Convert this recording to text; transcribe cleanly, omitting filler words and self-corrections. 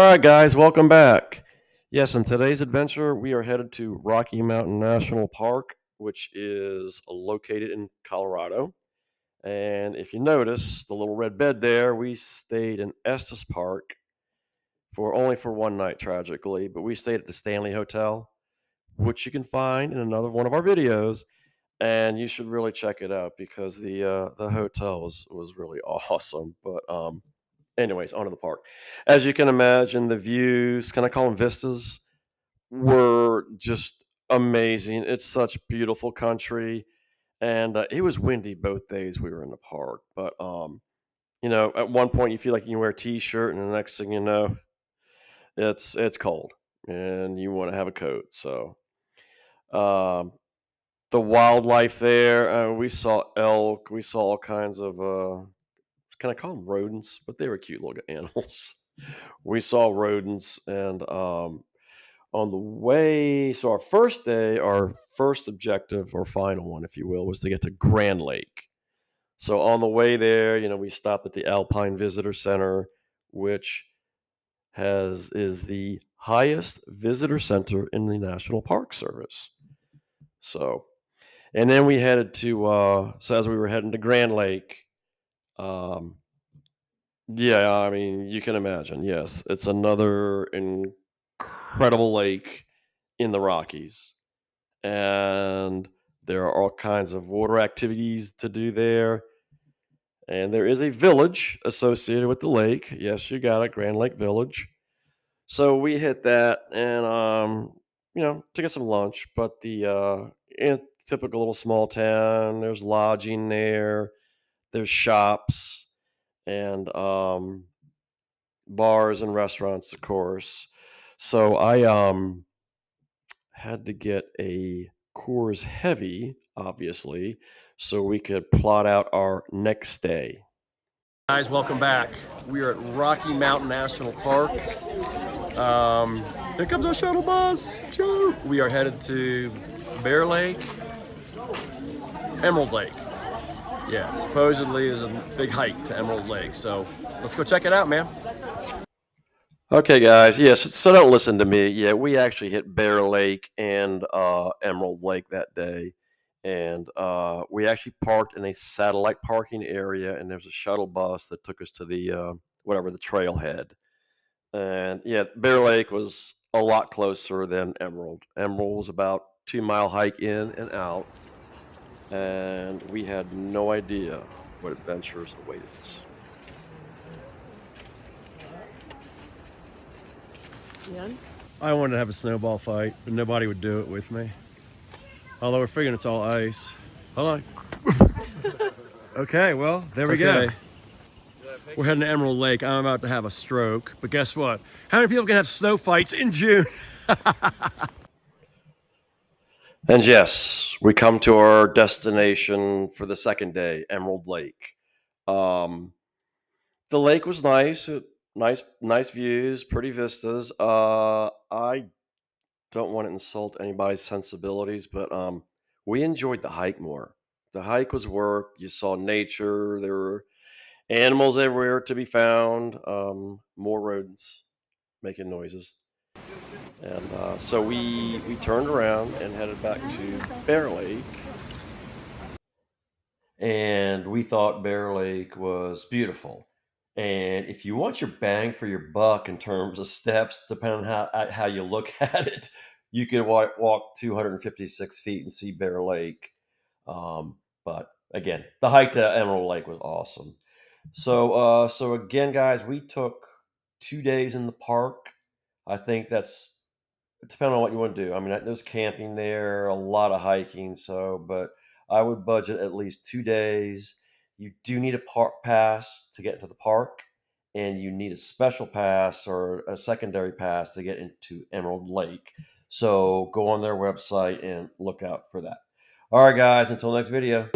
right, guys, welcome back. Yes, in today's adventure, we are headed to Rocky Mountain National Park, which is located in Colorado. And if you notice the little red bed there, we stayed in Estes Park for only for one night, tragically, but we stayed at the Stanley Hotel, which you can find in another one of our videos. And you should really check it out because the hotel was really awesome. But anyways, onto the park. As you can imagine, the views, can I call them vistas, were just amazing. It's such beautiful country, and it was windy both days we were in the park. But at one point you feel like you can wear a t-shirt, and the next thing you know, it's cold, and you want to have a coat. So um, the wildlife there, we saw elk, we saw all kinds of can I call them rodents? But they were cute little animals. We saw rodents, and on the way, so our first day, our first objective or final one, if you will, was to get to Grand Lake. So on the way there, we stopped at the Alpine Visitor Center, which has is the highest visitor center in the National Park Service. So, and then we headed to so as we were heading to Grand Lake, um, yeah, I mean, you can imagine. Yes, it's another incredible lake in the Rockies, and there are all kinds of water activities to do there. And there is a village associated with the lake. Yes, you got it, Grand Lake Village. So we hit that, and to get some lunch. But typical little small town. There's lodging there. There's shops and bars and restaurants, of course. So I had to get a Coors Heavy, obviously, so we could plot out our next day. Guys, welcome back. We are at Rocky Mountain National Park. Here comes our shuttle bus. Choo! We are headed to Bear Lake, Emerald Lake. Yeah, supposedly is a big hike to Emerald Lake. So let's go check it out, man. Okay, guys. Yes, so don't listen to me. Yeah, we actually hit Bear Lake and Emerald Lake that day, and we actually parked in a satellite parking area, and there's a shuttle bus that took us to the the trailhead. And yeah, Bear Lake was a lot closer than Emerald. Emerald was about 2 mile hike in and out, and we had no idea what adventures awaited us. I wanted to have a snowball fight, but nobody would do it with me. Although we're figuring it's all ice. Hold on. Okay, well, there we go. We're heading to Emerald Lake. I'm about to have a stroke, but guess what? How many people can have snow fights in June? And yes, we come to our destination for the second day, Emerald Lake. The lake was nice, nice views, pretty vistas. I don't want to insult anybody's sensibilities, but we enjoyed the hike more. The hike was work. You saw nature. There were animals everywhere to be found. More rodents making noises. And so we turned around and headed back to Bear Lake. And we thought Bear Lake was beautiful. And if you want your bang for your buck in terms of steps, depending on how you look at it, you could walk 256 feet and see Bear Lake. But again, the hike to Emerald Lake was awesome. So again, guys, we took 2 days in the park. I think that's depending on what you want to do. I mean, there's camping there, a lot of hiking. But I would budget at least 2 days. You do need a park pass to get into the park, and you need a special pass or a secondary pass to get into Emerald Lake. So go on their website and look out for that. All right, guys, until next video.